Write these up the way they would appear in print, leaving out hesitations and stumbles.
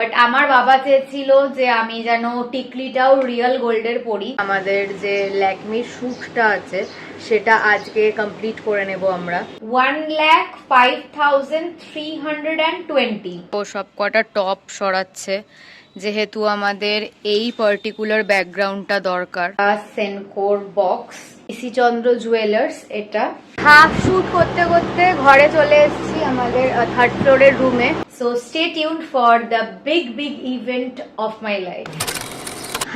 But আমার বাবা চেয়েছিল যে আমি যেন টিকলিটাও রিয়েল গোল্ডের পরি। আমাদের যে ল্যাকমির শুটটা আছে সেটা আজকে কমপ্লিট করে নেব আমরা। 1,05,320। ও সব কটা টপ সরাচ্ছে যেহেতু আমাদের এই পার্টিকুলার ব্যাকগ্রাউন্ডটা দরকার। সেনকোর বক্স, ইসিচন্দ্র জুয়েলার্স। এটা হাফ শুট করতে করতে ঘরে চলে এসেছি আমাদের থার্ড ফ্লোরের রুমে। So stay tuned for the big event of my life.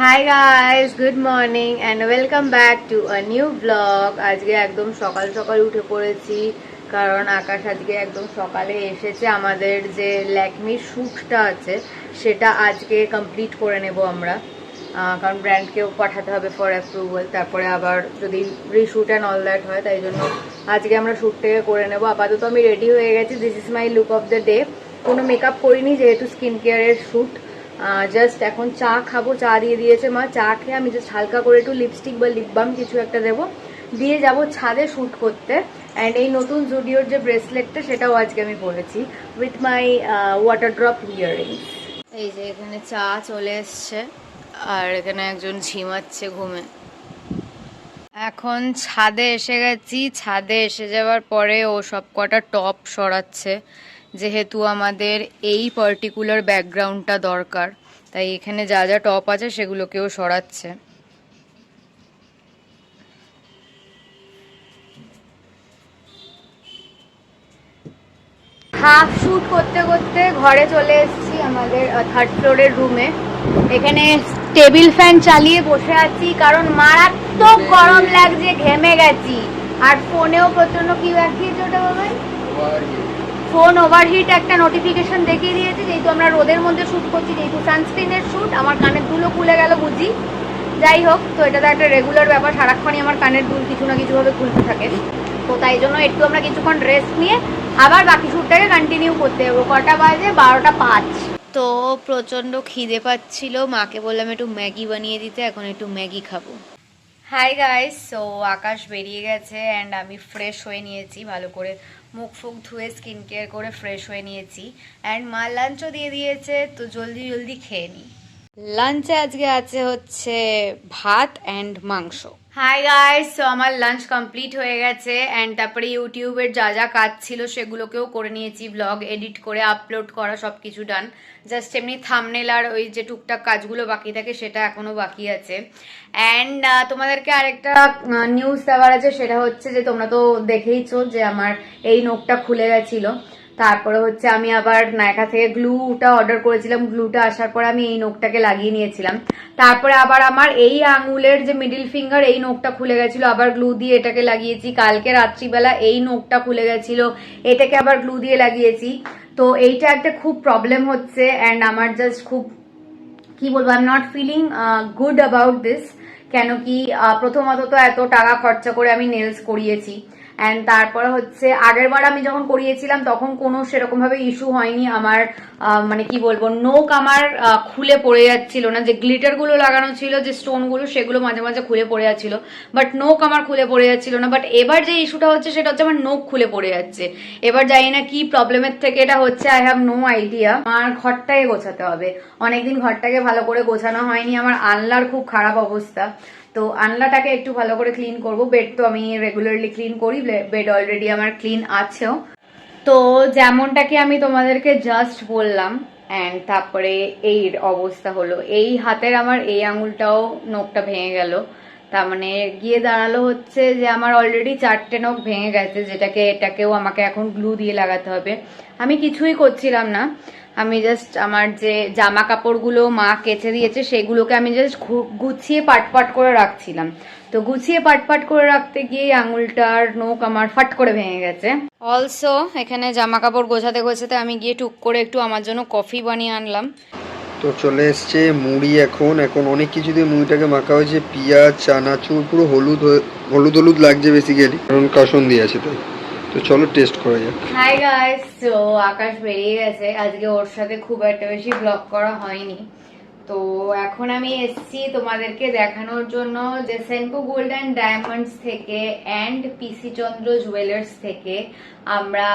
Hi guys, good morning and welcome back to a new blog. আজকে একদম সকাল সকাল উঠে পড়েছি কারণ আকাশ আজকে একদম সকালে এসেছে। আমাদের যে ল্যাকমির শ্যুটটা আছে সেটা আজকে কমপ্লিট করে নেব আমরা, কারণ ব্র্যান্ডকেও পাঠাতে হবে ফর অ্যাপ্রুভাল, তারপরে আবার যদি রিশ্যুট অ্যান্ড অল দ্যাট হয়, তাই জন্য আজকে আমরা শ্যুটটাকে করে নেব। আপাতত আমি রেডি হয়ে গেছি। This is my look of the day. কোনো মেকআপ করিনি যেহেতু স্কিন কেয়ারের শ্যুট। জাস্ট এখন চা খাবো, চা দিয়ে দিয়েছে মা। চা খেয়ে আমি জাস্ট হালকা করে একটু লিপস্টিক বা লিপ বাম কিছু একটা দেবো, দিয়ে যাব ছাদে শ্যুট করতে। অ্যান্ড এই নতুন জুডিওর যে ব্রেসলেটটা সেটাও আজকে আমি পরেছি with my water drop earrings. এই যে এখানে চা চলে এসছে আর এখানে একজন ঝিমাচ্ছে ঘুমে। এখন ছাদে এসে গেছি। ছাদে এসে যাওয়ার পরে ও সব কটা টপ সরাচ্ছে যেহেতু আমাদের এই পার্টিকুলার ব্যাকগ্রাউন্ডটা দরকার, তাই এখানে যা যা টপ আছে সেগুলোকেও সরাচ্ছে। হাফ শুট করতে করতে ঘরে চলে এসেছি আমাদের থার্ড ফ্লোরের রুমে। এখানে টেবিল ফ্যান চালিয়ে বসে আছি কারণ মারাত্মক গরম লাগছে, ঘেমে গেছি। আর ফোনেও প্রচন্ড কি দেখিয়েছে ওটা বাবা? ফোন ওভারহিট একটা নোটিফিকেশন দেখিয়ে দিয়েছে যেহেতু আমরা রোদের মধ্যে শ্যুট করছি, যেহেতু সানস্ক্রিনের শ্যুট। আমার কানের দুলও খুলে গেল বুঝি। যাই হোক, তো এটা তো একটা রেগুলার ব্যাপার, সারাক্ষণই আমার কানের দুল কিছু না কিছুভাবে খুলতে থাকে। তো তাই জন্য একটু আমরা কিছুক্ষণ রেস্ট নিয়ে আবার বাকি শ্যুটটাকে কন্টিনিউ করতে যাবো। কটা বাজে? 12টা 5। তো প্রচন্ড খিদে পাচ্ছিল, মাকে বললাম একটু ম্যাগি বানিয়ে দিতে, এখন একটু ম্যাগি খাবো। হাই গাইস, সো আকাশ বেরিয়ে গেছে অ্যান্ড আমি ফ্রেশ হয়ে নিয়েছি, ভালো করে মুখ ফুক ধুয়ে স্কিন কেয়ার করে ফ্রেশ হয়ে নিয়েছি। অ্যান্ড মা লাঞ্চও দিয়ে দিয়েছে, তো জলদি খেয়ে নিই। লাঞ্চে আজকে আছে হচ্ছে ভাত অ্যান্ড মাংস। হাই গাইস, সো আমার লাঞ্চ কমপ্লিট হয়ে গেছে অ্যান্ড তারপরে ইউটিউবের যা যা কাজ ছিল সেগুলোকেও করে নিয়েছি, ব্লগ এডিট করে আপলোড করা সব কিছু ডান। জাস্ট এমনি থাম্বনেল আর ওই যে টুকটাক কাজগুলো বাকি থাকে সেটা এখনো বাকি আছে। অ্যান্ড তোমাদেরকে আরেকটা নিউজ দেওয়ার আছে, সেটা হচ্ছে যে তোমরা তো দেখেইছো যে আমার এই নখটা খুলে গেছিলো। তারপরে হচ্ছে আমি আবার নায়কা থেকে গ্লুটা অর্ডার করেছিলাম, গ্লুটা আসার পরে আমি এই নখটাকে লাগিয়ে নিয়েছিলাম। তারপরে আবার আমার এই আঙুলের যে মিডিল ফিঙ্গার এই নখটা খুলে গেছিল, আবার গ্লু দিয়ে এটাকে লাগিয়েছি। কালকে রাত্রিবেলা এই নখটা খুলে গেছিল, এটাকে আবার গ্লু দিয়ে লাগিয়েছি। তো এইটা একটা খুব প্রবলেম হচ্ছে অ্যান্ড আমার জাস্ট খুব কি বলবো, I am not feeling good about this. কেন কি প্রথমত তো এত টাকা খরচা করে আমি নেলস করিয়েছি, অ্যান্ড তারপরে হচ্ছে আগের বার আমি যখন করিয়েছিলাম তখন কোনো সেরকম ভাবে ইস্যু হয়নি। আমার মানে কি বলবো, নোক আমার খুলে পড়ে যাচ্ছিল না, যে গ্লিটার গুলো লাগানো ছিল যে স্টোন গুলো সেগুলো মাঝে মাঝে খুলে পড়ে যাচ্ছিল, বাট নোক আমার খুলে পড়ে যাচ্ছিল না। বাট এবার যে ইস্যুটা হচ্ছে সেটা হচ্ছে আমার নোক খুলে পড়ে যাচ্ছে। এবার জানি না কি প্রবলেমের থেকে এটা হচ্ছে, আই হ্যাভ নো আইডিয়া। আমার ঘরটাকে গোছাতে হবে, অনেকদিন ঘরটাকে ভালো করে গোছানো হয়নি। আমার আনলার খুব খারাপ অবস্থা, তো আনলাটাকে একটু ভালো করে ক্লিন করব। বেড তো আমি রেগুলারলি ক্লিন করি, বেড অলরেডি আমার ক্লিন আছেও। তো যেমনটাকে আমি তোমাদেরকে জাস্ট বললাম অ্যান্ড তারপরে এই অবস্থা হলো। এই হাতের আমার এই আঙুলটাও নখটা ভেঙে গেল, তার মানে গিয়ে দাঁড়ালো হচ্ছে যে আমার অলরেডি 4টে নখ ভেঙে গেছে, এটাকেও আমাকে এখন গ্লু দিয়ে লাগাতে হবে। আমি কিছুই করছিলাম না, আমি জাস্ট আমার যে জামা কাপড়গুলো মা কেচে দিয়েছে সেগুলোকে আমি জাস্ট গুছিয়ে পাট করে রাখছিলাম। তো গুছিয়ে পাট করে রাখতে গিয়ে আঙুলটার নখ আমার ফাট করে ভেঙে গেছে। অলসো এখানে জামা কাপড় গোছাতে গোছাতে আমি গিয়ে টুক করে একটু আমার জন্য কফি বানিয়ে আনলাম। তো চলে এসছে মুড়ি। এখন অনেক কিছু দিয়ে মুড়িটাকে মাখা হয়েছে, পেঁয়াজ, চানাচুর, পুরো হলুদ লাগছে বেসিক্যালি, কারণ কাসুন্দি আছে তাই। তো চলো টেস্ট করা যাক। হাই গাইস, তো আকাশ বেরিয়ে গেছে, আজকে ওর সাথে খুব একটা বেশি ব্লগ করা হয়নি। তো এখন আমি এসেছি তোমাদেরকে দেখানোর জন্য যে সেনকো গোল্ড অ্যান্ড ডায়মন্ডস থেকে অ্যান্ড পিসি চন্দ্র জুয়েলার্স থেকে আমরা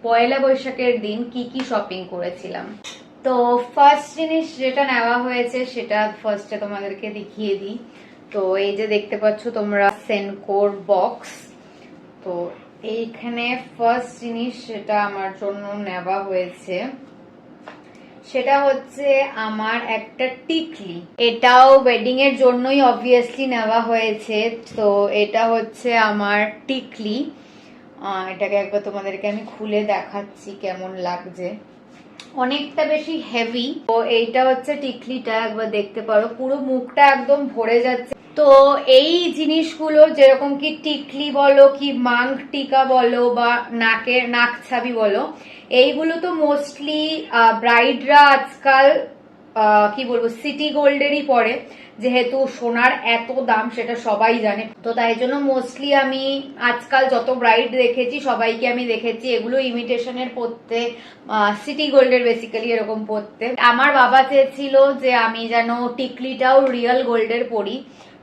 পয়লা বৈশাখের দিন কি কি শপিং করেছিলাম। তো ফার্স্ট জিনিস যেটা নেওয়া হয়েছে সেটা ফার্স্টে তোমাদেরকে দেখিয়ে দিই। তো এই যে দেখতে পাচ্ছ তোমরা সেনকোর বক্স। তো এইখানে ফার্স্ট জিনিস সেটা আমার জন্য নেওয়া হয়েছে সেটা হচ্ছে আমার একটা টিকলি। এটাও ওয়েডিং এর জন্যই অবভিয়াসলি নেওয়া হয়েছে। তো এটা হচ্ছে আমার টিকলি। এটাকে একবার তোমাদেরকে আমি খুলে দেখাচ্ছি কেমন লাগছে। অনেকটা বেশি হেভি। তো এইটা হচ্ছে টিকলিটা, একবার দেখতে পারো পুরো মুখটা একদম ভরে যাচ্ছে। তো এই জিনিসগুলো যেরকম কি টিকলি বলো কি মাং টিকা বলো বা নাক ছাবি বলো, এইগুলো তো মোস্টলি ব্রাইডরা আজকাল কি বলবো সিটি গোল্ডেরই পরে, যেহেতু সোনার এত দাম সেটা সবাই জানে। তো তাই জন্য মোস্টলি আমি আজকাল যত ব্রাইড দেখেছি সবাইকে আমি দেখেছি এগুলো ইমিটেশনের পরতে, সিটি গোল্ডের বেসিক্যালি এরকম পরতে। আমার বাবা চেয়েছিল যে আমি যেন টিকলিটাও রিয়েল গোল্ডের পরি,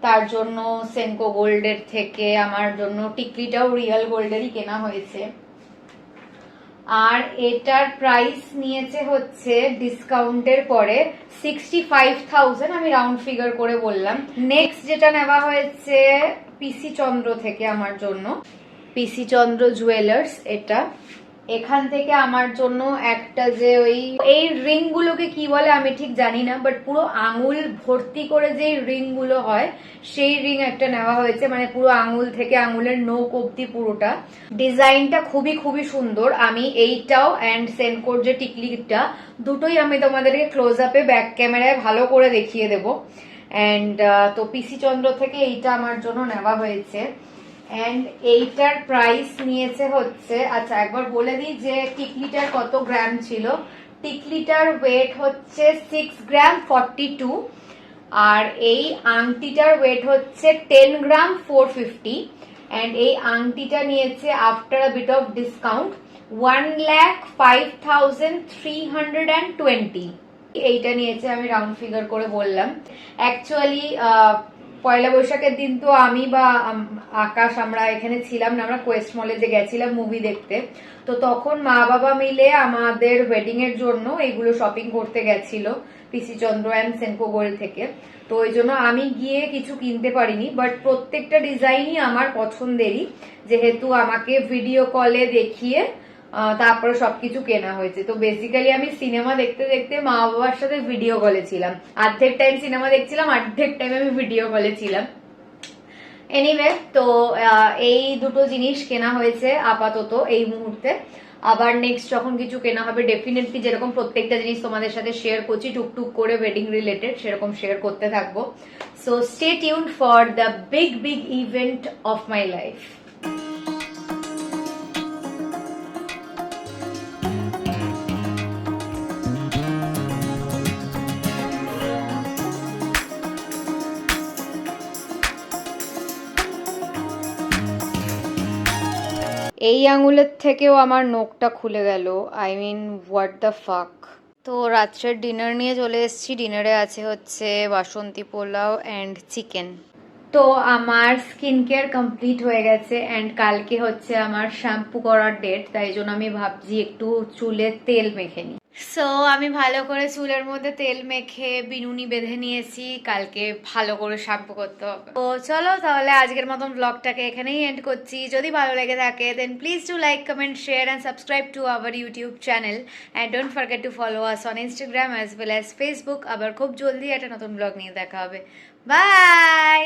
তার জন্য সেনকো গোল্ডের থেকে আমার জন্য টিকলিটাও রিয়েল গোল্ডেরই কেনা হয়েছে। আর এটার প্রাইস নিয়েছে হচ্ছে ডিসকাউন্টের পরে 65,000, আমি রাউন্ড ফিগার করে বললাম। নেক্সট যেটা নেওয়া হয়েছে পিসি চন্দ্র থেকে আমার জন্য, পিসি চন্দ্র জুয়েলার্স। এটা এখান থেকে আমার জন্য একটা যে এই রিং গুলোকে কি বলে আমি ঠিক জানি না, বাট পুরো আঙুল ভর্তি করে যে রিং গুলো হয় সেই রিং একটা নেওয়া হয়েছে, মানে পুরো আঙুল থেকে আঙুলের নোক অব্দি পুরোটা। ডিজাইনটা খুবই খুবই সুন্দর। আমি এইটাও অ্যান্ড সেনকোর যে টিকলিটা দুটোই আমি তোমাদেরকে ক্লোজ আপে ব্যাক ক্যামেরায় ভালো করে দেখিয়ে দেবো। অ্যান্ড তো পিসি চন্দ্র থেকে এইটা আমার জন্য নেওয়া হয়েছে। এন্ড এইটার প্রাইস নিয়েছে হচ্ছে, আচ্ছা একবার বলে দিই যে টিকলিটার কত গ্রাম ছিল। টিকলিটার ওয়েট হচ্ছে 6 গ্রাম 42, আর এই আংটিটার ওয়েট হচ্ছে 10 গ্রাম 450। এন্ড এই আংটিটা নিয়েছে after a bit of discount 1,05,320। এইটা নিয়েছে, আমি রাউন্ড ফিগার করে বললাম। অ্যাকচুয়ালি পয়লা বৈশাখের দিন তো আমি বা আকাশ আমরা এখানে ছিলাম না, আমরা কোয়েস্ট মলে যে গেছিলাম মুভি দেখতে, তো তখন মা বাবা মিলে আমাদের ওয়েডিং এর জন্য এগুলো শপিং করতে গেছিল পিসি চন্দ্র অ্যান্ড সেনকো গোল্ড থেকে। তো ওই জন্য আমি গিয়ে কিছু কিনতে পারিনি, বাট প্রত্যেকটা ডিজাইনই আমার পছন্দেরই, যেহেতু আমাকে ভিডিও কলে দেখিয়ে তারপরে সবকিছু কেনা হয়েছে। তো বেসিক্যালি আমি সিনেমা দেখতে দেখতে মা বাবার সাথে ভিডিও কলে ছিলাম, অর্ধেক টাইম সিনেমা দেখছিলাম, অর্ধেক টাইম আমি ভিডিও কলে ছিলাম। এনিওয়ে, তো এই দুটো জিনিস কেনা হয়েছে আপাতত এই মুহূর্তে। আবার নেক্সট যখন কিছু কেনা হবে ডেফিনেটলি যেরকম প্রত্যেকটা জিনিস তোমাদের সাথে শেয়ার করছি টুকটুক করে ওয়েডিং রিলেটেড, সেরকম শেয়ার করতে থাকবো। So stay tuned for the big big event of my life. এই আঙুলের থেকেও আমার নোকটা খুলে গেল, I mean what the fuck. তো রাত্রের ডিনার নিয়ে চলে এসেছি। ডিনারে আছে হচ্ছে বাসন্তী পোলাও অ্যান্ড চিকেন। তো আমার স্কিন কেয়ার কমপ্লিট হয়ে গেছে অ্যান্ড কালকে হচ্ছে আমার শ্যাম্পু করার ডেট, তাই জন্য আমি ভাবছি একটু চুলে তেল মেখে নিই। সো আমি ভালো করে চুলের মধ্যে তেল মেখে বিনুনি বেঁধে নিয়েছি, কালকে ভালো করে শ্যাম্পু করতে হবে। তো চলো তাহলে আজকের মতন ব্লগটাকে এখানেই এন্ড করছি। যদি ভালো লেগে থাকে দেন please do like, comment, share and subscribe to our YouTube channel and don't forget to follow us on Instagram as well as Facebook. আবার খুব জলদি একটা নতুন ব্লগ নিয়ে দেখা হবে। বাই।